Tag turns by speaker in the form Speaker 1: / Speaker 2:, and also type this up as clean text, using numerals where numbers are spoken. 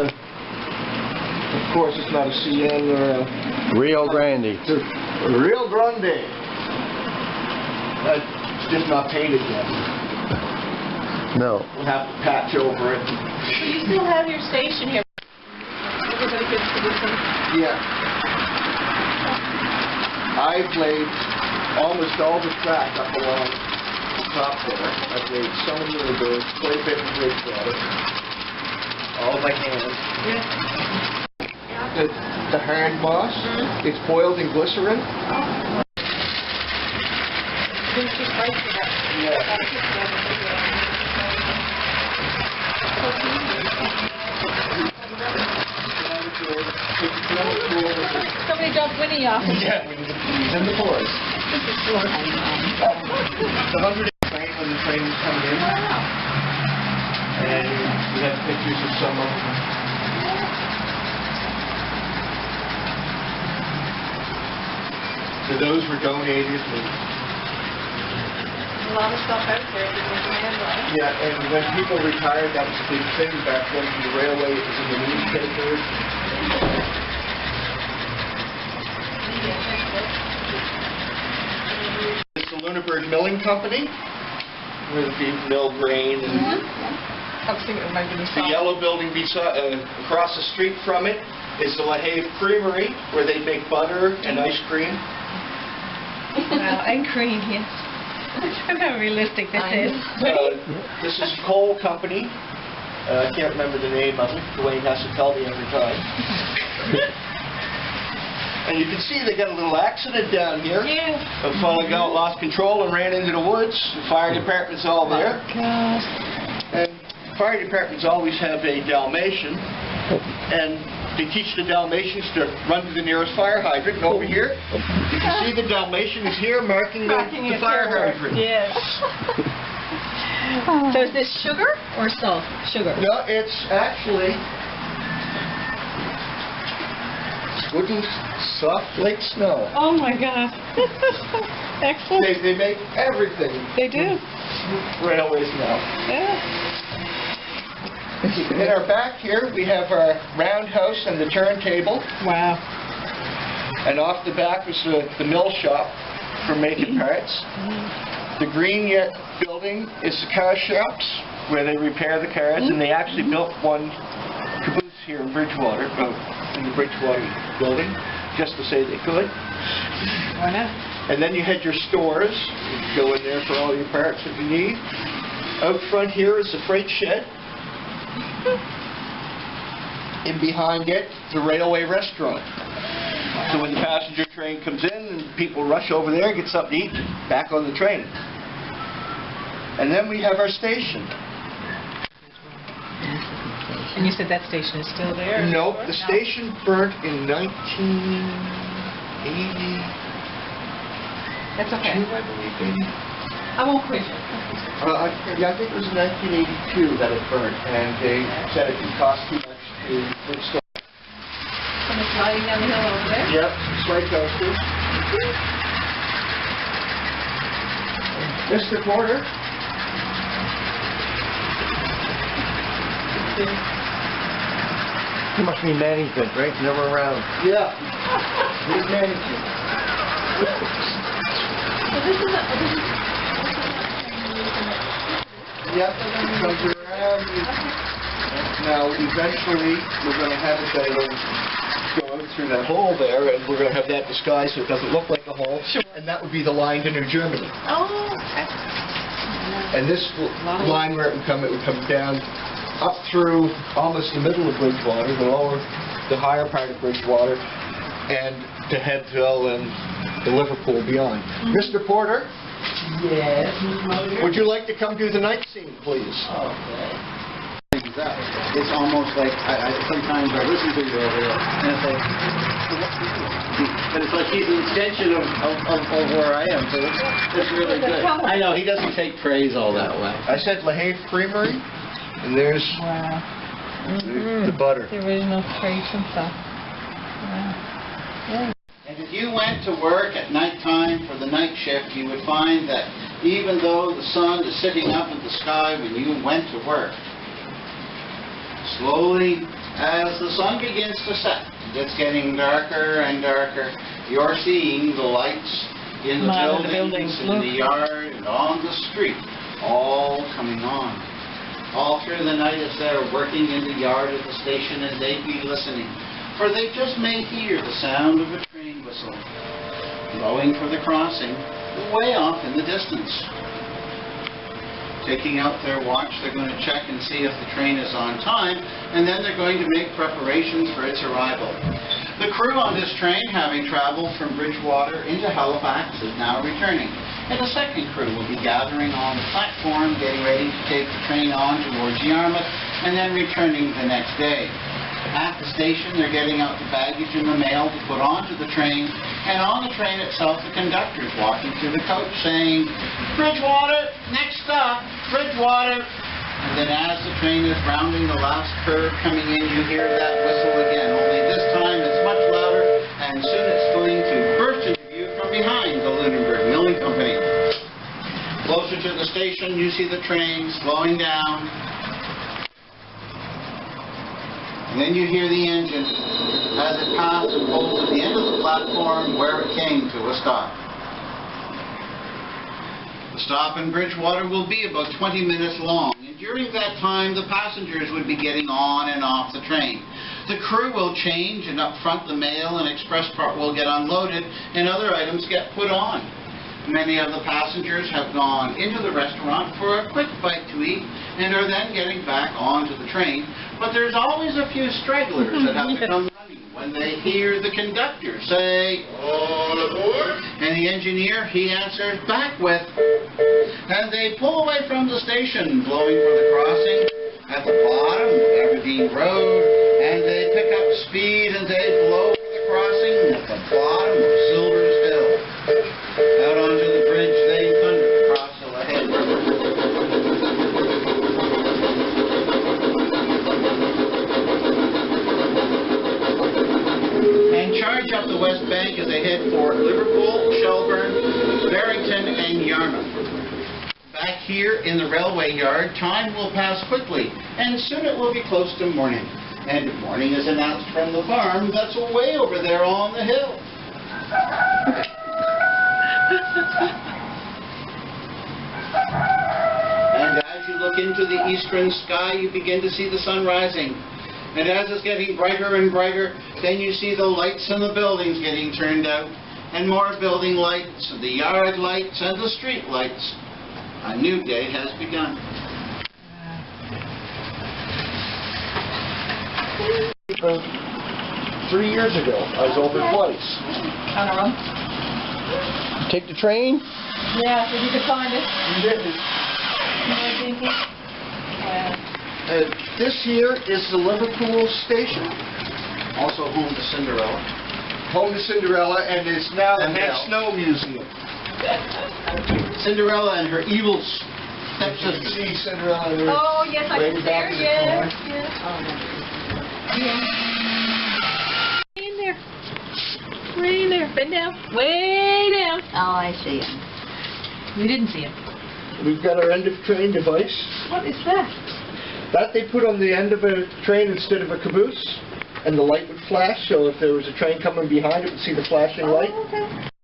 Speaker 1: Of course, it's not a CN or a...
Speaker 2: Rio Grande.
Speaker 1: Rio Grande. It's just not painted yet.
Speaker 2: No.
Speaker 1: We'll have to patch over it.
Speaker 3: So you still have your station here. Everybody gets to listen.
Speaker 1: Yeah. I've laid almost all the track up along the top there. I've laid some in Lunenburg, quite a bit in Bridgewater. All by hand.
Speaker 3: Yeah.
Speaker 1: The hard moss, it's boiled in glycerin.
Speaker 3: Didn't you fight for that?
Speaker 1: Yeah.
Speaker 3: Somebody dropped Winnie off.
Speaker 1: Yeah, he's in the forest.
Speaker 3: This is short.
Speaker 1: The 100 train when the train was coming in. And we have pictures of some of them. So those were donated.
Speaker 3: A lot of stuff out there that was handled.
Speaker 1: Yeah, and when people retired, that was a big thing back when from the railway. It was in the newspaper. It's the Lunenburg Milling Company, where the people mill grain. And the yellow building across the street from it is the LaHave Creamery, where they make butter and ice cream.
Speaker 4: Wow, and cream, yes. Look how realistic this is.
Speaker 1: This is coal company. I can't remember the name of it. Dwayne has to tell me every time. And you can see they got a little accident down here.
Speaker 4: Yeah.
Speaker 1: A fellow lost control and ran into the woods. The fire department's all there.
Speaker 4: God.
Speaker 1: And fire departments always have a Dalmatian. And they teach the Dalmatians to run to the nearest fire hydrant. And over here, you can see the Dalmatian is here marking the fire hydrant.
Speaker 4: Yes. So is this sugar or salt? Sugar.
Speaker 1: No, it's actually wooden, soft like snow.
Speaker 4: Oh my God. Excellent.
Speaker 1: They make everything.
Speaker 4: They do.
Speaker 1: Railways now.
Speaker 4: Yeah.
Speaker 1: In our back here, we have our roundhouse and the turntable.
Speaker 4: Wow.
Speaker 1: And off the back was the mill shop for making parts. The green building is the car shops where they repair the cars, and they actually built one caboose here in Bridgewater, in the Bridgewater building, just to say they could.
Speaker 4: Why not?
Speaker 1: And then you had your stores. You go in there for all your parts that you need. Out front here is the freight shed. In behind it, the railway restaurant. So when the passenger train comes in and people rush over there, get something to eat, back on the train. And then we have our station.
Speaker 4: And you said that station is still there?
Speaker 1: Nope, the station burnt in 1980.
Speaker 4: That's okay.
Speaker 1: I believe, maybe.
Speaker 4: I won't quiz you.
Speaker 1: Yeah, I think it was 1982 that it burnt, and they said it would cost too much to restore.
Speaker 3: Someone sliding down the hill over there?
Speaker 1: Yep, slide coasters. Mr. Porter.
Speaker 2: He must be management, right? Never around.
Speaker 1: Yeah. He's managing.
Speaker 3: So this is
Speaker 1: Yep, it comes around. Now, eventually, we're going to have it that'll go out through that hole there, and we're going to have that disguised so it doesn't look like a hole. Sure. And that would be the line to New Germany.
Speaker 3: Oh, okay.
Speaker 1: And this line where it would come down up through almost the middle of Bridgewater, the higher part of Bridgewater, and to Headville and the Liverpool beyond. Mr. Porter?
Speaker 5: Yes.
Speaker 1: Would you like to come do the night scene, please?
Speaker 5: Okay. It's almost like, sometimes I listen to you over there, and it's like, but it's like he's an extension of where I am, so it's really good. I know, he doesn't take praise all that way.
Speaker 1: I said LaHave Creamery, and there's the butter.
Speaker 4: The original crepes and stuff. Wow. Yeah.
Speaker 5: And if you went to work at nighttime for the night shift, you would find that even though the sun is sitting up in the sky when you went to work, slowly As the sun begins to set, it's getting darker and darker. You're seeing the lights in the buildings, in the yard, and on the street, all coming on. All through the night as they're working in the yard at the station, and they'd be listening. For they just may hear the sound of a train whistle blowing for the crossing, way off in the distance. Taking out their watch, they're going to check and see if the train is on time, and then they're going to make preparations for its arrival. The crew on this train, having traveled from Bridgewater into Halifax, is now returning. And a second crew will be gathering on the platform, getting ready to take the train on towards Yarmouth, and then returning the next day. At the station, they're getting out the baggage and the mail to put onto the train, and on the train itself, the conductor's walking through the coach saying, "Bridgewater, next stop, Bridgewater." And then as the train is rounding the last curve coming in, you hear that whistle again, only this time it's much louder, and soon it's going to burst into view from behind the Lunenburg Milling Company. Closer to the station, you see the train slowing down. And then you hear the engine as it passes and pulls at the end of the platform where it came to a stop. The stop in Bridgewater will be about 20 minutes long, and during that time the passengers would be getting on and off the train. The crew will change, and up front the mail and express part will get unloaded and other items get put on. Many of the passengers have gone into the restaurant for a quick bite to eat and are then getting back onto the train, but there's always a few stragglers that have to come running when they hear the conductor say, "All aboard," and the engineer, he answers back with, and they pull away from the station, blowing for the crossing at the bottom of Aberdeen Road, and they pick up speed and they blow for the crossing at the bottom of Silver's Hill. Out onto the bridge they thunder across the ahead. And charge up the west bank as they head for Liverpool, Shelburne, Barrington, and Yarmouth. Back here in the railway yard, time will pass quickly, and soon it will be close to morning. And morning is announced from the farm that's way over there on the hill. And as you look into the eastern sky, you begin to see the sun rising. And as it's getting brighter and brighter, then you see the lights in the buildings getting turned out, and more building lights, and the yard lights, and the street lights. A new day has begun.
Speaker 1: About 3 years ago, I was over twice.
Speaker 3: On our own?
Speaker 2: Take the train?
Speaker 3: Yeah, if you could find it.
Speaker 1: This here is the Liverpool station,
Speaker 5: Also home to Cinderella.
Speaker 1: home to Cinderella, and is now the Head Snow Museum.
Speaker 5: Cinderella and her evil
Speaker 1: You
Speaker 5: stepsister.
Speaker 1: can see Cinderella there.
Speaker 3: Oh, yes, I
Speaker 1: Way
Speaker 3: can see
Speaker 1: back
Speaker 3: her,
Speaker 1: in the
Speaker 3: yes,
Speaker 1: corner.
Speaker 3: yes. Way in there. Way in there. Bend down. Way down.
Speaker 4: Oh, I see him.
Speaker 3: We didn't see him.
Speaker 1: We've got our end of train device.
Speaker 3: What is that?
Speaker 1: That they put on the end of a train instead of a caboose, and the light would flash, so if there was a train coming behind, it would see the flashing light.
Speaker 3: Oh, okay.